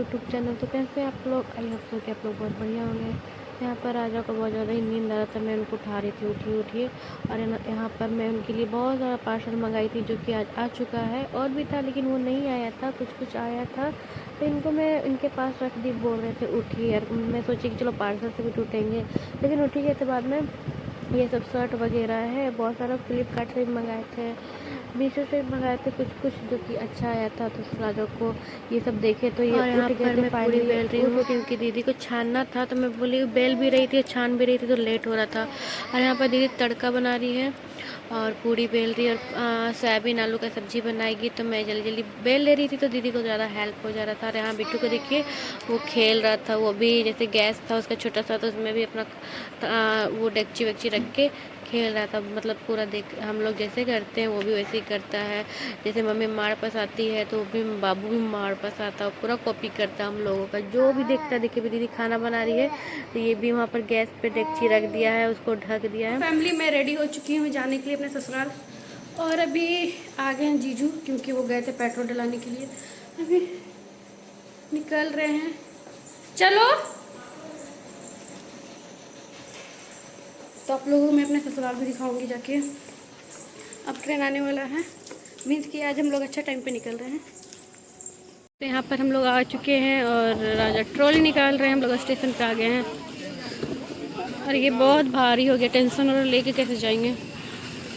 YouTube channel. तो कैसे आप लोग, आई होप सो कि आप लोग बहुत बढ़िया होंगे। यहाँ पर राजा को बहुत ज़्यादा ही नींद आ रहा था, मैं उनको उठा रही थी, उठिए उठिए। और यहाँ पर मैं उनके लिए बहुत ज़्यादा पार्सल मंगाई थी जो कि आज आ चुका है। और भी था लेकिन वो नहीं आया था, कुछ कुछ आया था। तो इनको मैं इनके पास रख दी, बोल रहे थे उठिए। और मैं सोची कि चलो पार्सल से भी टूटेंगे, लेकिन उठी गए थे बाद में। ये सब शर्ट वगैरह है, बहुत सारा फ्लिपकार्ट से भी मंगाए थे, मीशो से भी मंगाए थे कुछ कुछ जो कि अच्छा आया था। तो राजा को ये सब देखे तो ये उठ गए थे। मैं पूरी बेल रही हूँ क्योंकि दीदी को छानना था, तो मैं बोली बेल भी रही थी छान भी रही थी, तो लेट हो रहा था। और यहाँ पर दीदी तड़का बना रही है और पूरी बेल रही है, और सोयाबीन आलू का सब्जी बनाएगी। तो मैं जल्दी जल्दी बेल ले रही थी, तो दीदी को ज़्यादा हेल्प हो जा रहा था। और यहाँ बिट्टू को देखिए, वो खेल रहा था, वो भी जैसे गैस था उसका छोटा सा, तो उसमें भी अपना वो डेगची वेगची रख के खेल रहा था। मतलब पूरा देख, हम लोग जैसे करते हैं वो भी वैसे ही करता है। जैसे मम्मी मार पसाती है तो वो भी बाबू भी मार पसाता है, पूरा कॉपी करता है हम लोगों का, जो भी देखता है। देखिए भी दीदी खाना बना रही है, तो ये भी वहाँ पर गैस पे डेगची रख दिया है, उसको ढक दिया है। फैमिली मैं रेडी हो चुकी हूँ जाने के लिए अपने ससुराल। और अभी आ गए हैं जीजू, क्योंकि वो गए थे पेट्रोल डलाने के लिए। अभी निकल रहे हैं, चलो। तो आप लोगों को मैं अपने ससुराल भी दिखाऊंगी जाके। अब ट्रेन आने वाला है, मीन्स कि आज हम लोग अच्छा टाइम पे निकल रहे हैं। तो यहाँ पर हम लोग आ चुके हैं और राजा ट्रॉली निकाल रहे हैं। हम लोग स्टेशन पे आ गए हैं और ये बहुत भारी हो गया, टेंशन और लेके कैसे जाएंगे,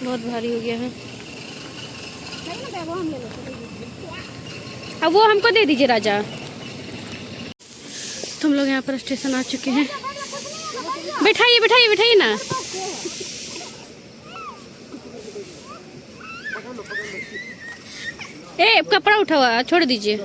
बहुत भारी हो गया है। अब वो हमको दे दीजिए राजा। तो हम लोग यहाँ पर स्टेशन आ चुके हैं। बैठाइए बैठाइए बैठाइए ना। ए कपड़ा उठा हुआ छोड़ दीजिए।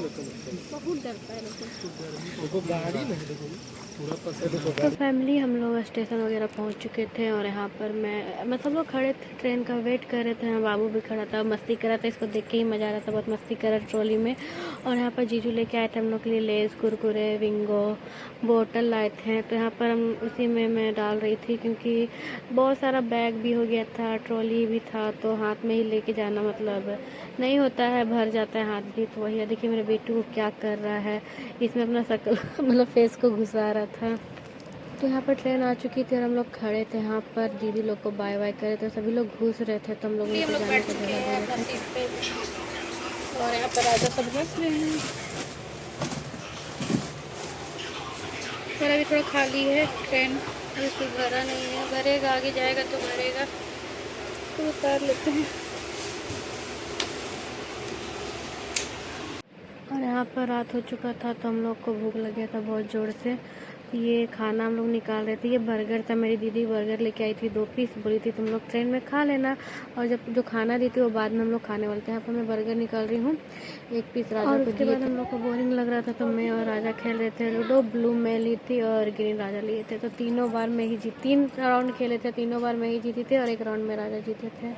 तो फैमिली हम लोग स्टेशन वगैरह पहुंच चुके थे। और यहाँ पर मैं सब लोग खड़े थे, ट्रेन का वेट कर रहे थे। यहाँ बाबू भी खड़ा था, मस्ती कर रहा था, इसको देख के ही मज़ा आ रहा था, बहुत मस्ती कर रहा था ट्रॉली में। और यहाँ पर जीजू लेके आए थे हम लोग के लिए लेस, कुरकुरे, विंगो, बोतल लाए थे। तो यहाँ पर हम उसी में मैं डाल रही थी, क्योंकि बहुत सारा बैग भी हो गया था, ट्रॉली भी था, तो हाथ में ही लेके जाना मतलब नहीं होता है, भर जाता है हाथ भी। तो वही देखिए मेरे बेटू को क्या कर रहा है, इसमें अपना शक्ल मतलब फेस को घुसा रहा था। तो यहाँ पर ट्रेन आ चुकी थी और हम लोग खड़े थे यहाँ पर, दीदी लोग को बाय बाय करे थे, सभी लोग घुस रहे थे, तो हम लोग उनको जाने का जगह दे रहे थे। और यहाँ पर राजा सब हंस रहे हैं। और अभी थोड़ा खाली है ट्रेन, अभी कोई भरा नहीं है, भरेगा आगे जाएगा तो भरेगा, तो उतार लेते हैं। और यहाँ पर रात हो चुका था, तो हम लोग को भूख लग गया था बहुत ज़ोर से। ये खाना हम लोग निकाल रहे थे, ये बर्गर था, मेरी दीदी बर्गर लेके आई थी 2 पीस, बोली थी तुम लोग ट्रेन में खा लेना, और जब जो खाना दी थी वो बाद में हम लोग खाने वाले थे। यहाँ पर मैं बर्गर निकाल रही हूँ, 1 पीस राजा को। उसके बाद हम लोग को बोरिंग लग रहा था, तो मैं और राजा खेल रहे थे लूडो। ब्लू मैं ली थी और ग्रीन राजा लिए थे। तो तीनों बार मैं ही जीती, 3 राउंड खेले थे, तीनों बार मैं ही जीती थी और 1 राउंड में राजा जीते थे।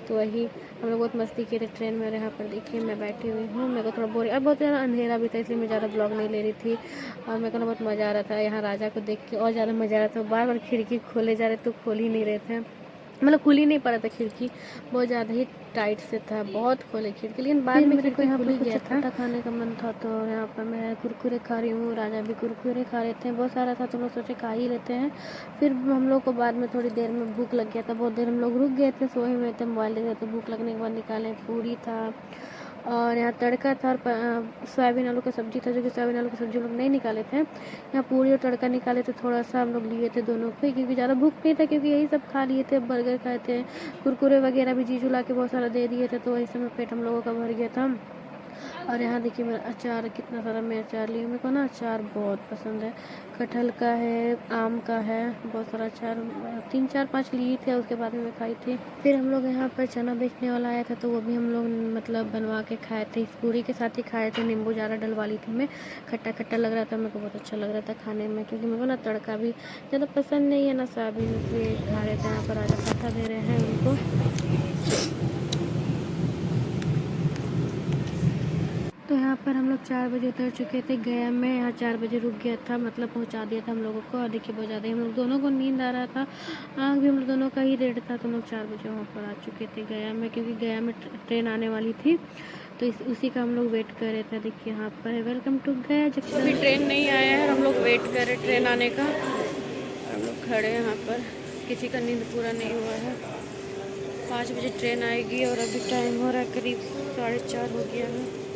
तो वही हम लोग बहुत मस्ती किए थे ट्रेन में। यहाँ पर देखिए मैं बैठी हुई हूँ, मेरे को थोड़ा बोरिंग और बहुत ज़्यादा अंधेरा भी था, इसलिए मैं ज़्यादा ब्लॉग नहीं ले रही थी। और मेरे को ना बहुत मज़ा आ रहा था यहाँ राजा को देख के, और ज़्यादा मज़ा आ रहा था। बार बार खिड़की खोले जा रहे तो खोल ही नहीं रहे थे, मतलब खुल ही नहीं पा रहा था खिड़की, बहुत ज़्यादा ही टाइट से था, बहुत खोले खिड़की, लेकिन बाद में मेरे को यहाँ पर कुछ चटपटा खाने का मन था। तो यहाँ पर मैं कुरकुरे खा रही हूँ, राजा भी कुरकुरे खा रहे थे, बहुत सारा था, तो हम लोग सोचे खा ही लेते हैं। फिर हम लोग को बाद में थोड़ी देर में भूख लग गया था, बहुत देर हम लोग रुक गए थे, सोए हुए थे, मोबाइल देख रहे थे। भूख लगने के बाद निकाले, पूरी था और यहाँ तड़का था, और सोयाबीन आलू का सब्जी था, जो कि सोयाबीन आलू की सब्जी हम लोग नहीं निकाले थे। यहाँ पूरी और तड़का निकाले थे, थोड़ा सा हम लोग लिए थे दोनों को, क्योंकि ज़्यादा भूख नहीं था, क्योंकि यही सब खा लिए थे। बर्गर खाए थे, कुरकुरे वगैरह भी जीजू ला के बहुत सारा दे दिए थे, तो वही समय पेट हम लोगों का भर गया था। और यहाँ देखिए मेरा अचार, कितना सारा मैं अचार ली हूँ, मेरे को ना अचार बहुत पसंद है, कटहल का है, आम का है, बहुत सारा अचार 3 4 5 लिए थे, उसके बाद में मैं खाई थी। फिर हम लोग यहाँ पर चना बेचने वाला आया था, तो वो भी हम लोग मतलब बनवा के खाए थे, इस पूरी के साथ ही खाए थे। नींबू ज़्यादा डलवा ली थी मैं, खट्टा खट्टा लग रहा था, मेरे को बहुत अच्छा लग रहा था खाने में, क्योंकि मेरे को ना तड़का भी ज़्यादा पसंद नहीं है ना सोयाबीन, इसलिए खा रहे थे। यहाँ पर राजा पत्ता दे रहे हैं उनको। तो यहाँ पर हम लोग 4 बजे उतर चुके थे गया में। यहाँ 4 बजे रुक गया था, मतलब पहुँचा दिया था हम लोगों को। और देखिए बहुत ज़्यादा ही हम लोग दोनों को नींद आ रहा था, आँख भी हम लोग दोनों का ही रेड था। तो हम लोग 4 बजे वहाँ पर आ चुके थे गया में, क्योंकि गया में ट्रेन आने वाली थी, तो उसी का हम लोग वेट कर रहे थे। देखिए यहाँ पर वेलकम टू गया जंक्शन। अभी ट्रेन नहीं आया है, हम लोग वेट कर रहे ट्रेन आने का। हम लोग खड़े हैं यहाँ पर, किसी का नींद पूरा नहीं हुआ है। 5 बजे ट्रेन आएगी और अभी टाइम हो रहा है करीब 4:30 हो गया है।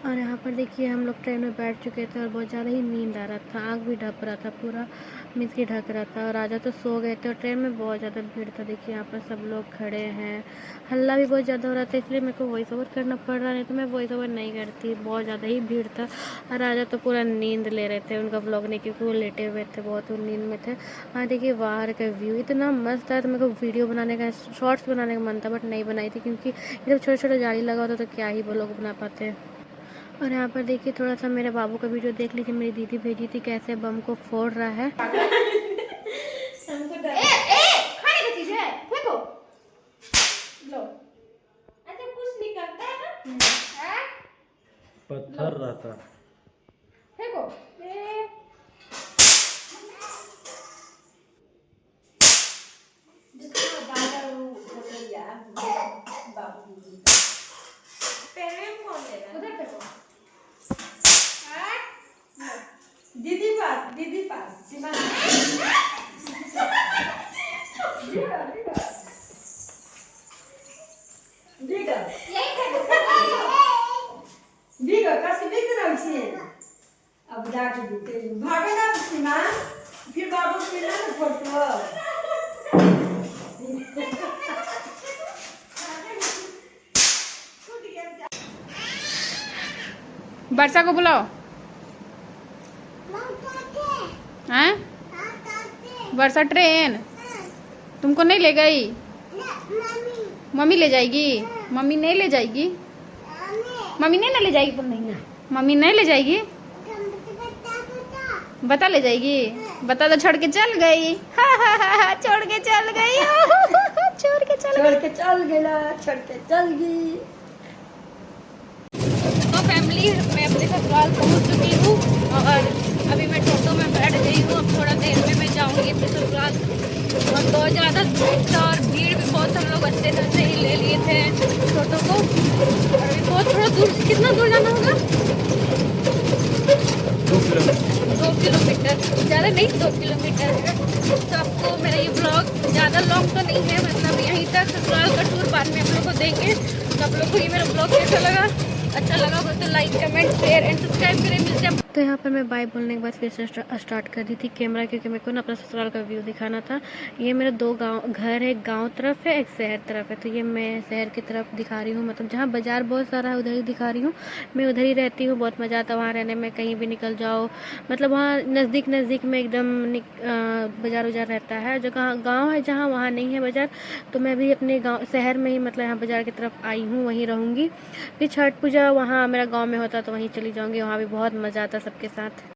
और यहाँ पर देखिए हम लोग ट्रेन में बैठ चुके थे और बहुत ज़्यादा ही नींद आ रहा था, आँख भी ढक रहा था पूरा, मीन्स की ढक रहा था। और राजा तो सो गए थे और ट्रेन में बहुत ज़्यादा भीड़ था। देखिए यहाँ पर सब लोग खड़े हैं, हल्ला भी बहुत ज़्यादा हो रहा था, इसलिए मेरे को वॉइस ओवर करना पड़ रहा, नहीं तो मैं वॉइस ओवर नहीं करती। बहुत ज़्यादा ही भीड़ था और राजा तो पूरा नींद ले रहे थे, उनका व्लॉग नहीं, क्योंकि वो लेटे हुए थे, बहुत नींद में थे। हाँ देखिए बाहर का व्यू इतना मस्त था, तो मेरे को वीडियो बनाने का, शॉर्ट्स बनाने का मन था, बट नहीं बनाई थी, क्योंकि जब छोटे छोटे गाड़ी लगा होता तो क्या ही वो लोग बना पाते हैं। और यहाँ पर देखिए थोड़ा सा मेरे बाबू का वीडियो देख लीजिए, मेरी दीदी भेजी थी कैसे बम को फोड़ रहा है। खाने की चीज है, फेंको। लो, ऐसे कुछ नहीं करता है ना, पत्थर रहता। फेंको। दीदी पास सीमा दिगा कैसे देख रहा छी अब जाके देते भागे ना सीमा फिर बाबू से ना फोटो वर्षा को बुलाओ। हैं? वर्षा ट्रेन तुमको नहीं ले गई? मम्मी ले जाएगी? मम्मी नहीं ले जाएगी? मम्मी नहीं ना ले जाएगी? तुम नहीं, मम्मी नहीं ले जाएगी? बता ले जाएगी? बता तो छोड़ के चल गई। छोड़ के चल गई। छोड़ के चल गई। तो फैमिली मैं अपने ससुराल पहुंच चुकी हूँ और अभी मैं टोटो में बैठ गई हूँ। अब थोड़ा देर में मैं जाऊँगी अपने ससुराल। और बहुत ज़्यादा धूप था और भीड़ भी बहुत, हम लोग अच्छे तरह से ही ले लिए थे टोटो को। और अभी बहुत थोड़ा दूर, कितना दूर जाना होगा? 2 किलोमीटर, ज़्यादा नहीं 2 किलोमीटर है। तो आपको मेरा ये ब्लॉग ज़्यादा लॉन्ग तो नहीं है, मतलब यहीं तक ससुराल का टूर बाद में हम लोग को देंगे। तो आप लोग को ये मेरा ब्लॉग कैसा लगा? अच्छा लगा हो तो like comment share and subscribe करें। मिलते हैं। तो यहाँ पर मैं बाय बोलने के बाद फिर से स्टार्ट कर दी थी कैमरा, क्योंकि मेरे को ना अपना ससुराल का व्यू दिखाना था। ये मेरा 2 घर है, एक गांव तरफ है, एक शहर तरफ है। तो ये मैं शहर की तरफ दिखा रही हूँ, मतलब जहाँ बाजार बहुत सारा है उधर ही दिखा रही हूँ। मैं उधर ही रहती हूँ, बहुत मज़ा आता है वहाँ रहने में, कहीं भी निकल जाओ, मतलब वहाँ नज़दीक में एकदम बाज़ार उजार रहता है। जगह गाँव है जहाँ, वहाँ नहीं है बाज़ार। तो मैं भी अपने गाँव शहर में ही, मतलब यहाँ बाज़ार की तरफ आई हूँ, वहीं रहूँगी। फिर छठ पूजा वहाँ मेरा गाँव में होता तो वहीं चली जाऊँगी, वहाँ भी बहुत मज़ा आता सबके साथ।